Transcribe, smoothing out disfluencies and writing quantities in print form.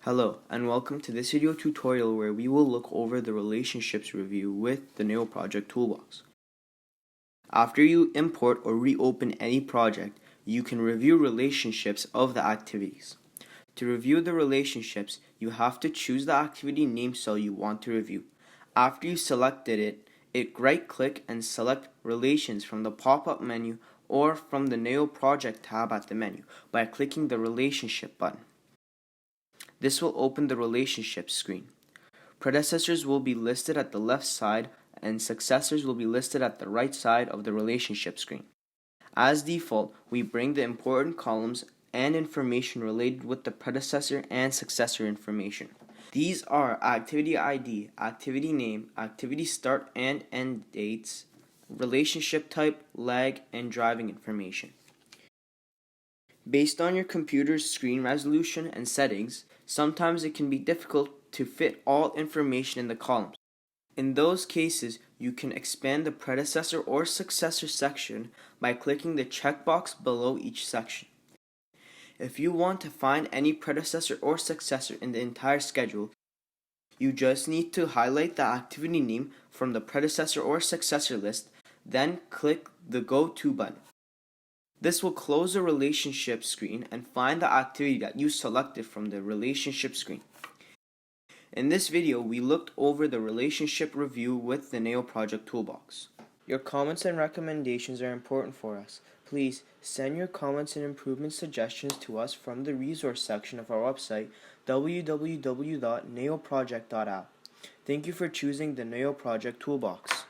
Hello, and welcome to this video tutorial where we will look over the relationships review with the Neo Project Toolbox. After you import or reopen any project, you can review relationships of the activities. To review the relationships, you have to choose the activity name cell you want to review. After you selected it, right-click and select Relations from the pop-up menu or from the Neo Project tab at the menu by clicking the Relationship button. This will open the relationships screen. Predecessors will be listed at the left side and successors will be listed at the right side of the relationship screen. As default, we bring the important columns and information related with the predecessor and successor information. These are activity ID, activity name, activity start and end dates, relationship type, lag, and driving information. Based on your computer's screen resolution and settings, sometimes it can be difficult to fit all information in the columns. In those cases, you can expand the predecessor or successor section by clicking the checkbox below each section. If you want to find any predecessor or successor in the entire schedule, you just need to highlight the activity name from the predecessor or successor list, then click the Go To button. This will close the relationship screen and find the activity that you selected from the relationship screen. In this video, we looked over the relationship review with the Neo Project Toolbox. Your comments and recommendations are important for us. Please send your comments and improvement suggestions to us from the resource section of our website, www.neoproject.app. Thank you for choosing the Neo Project Toolbox.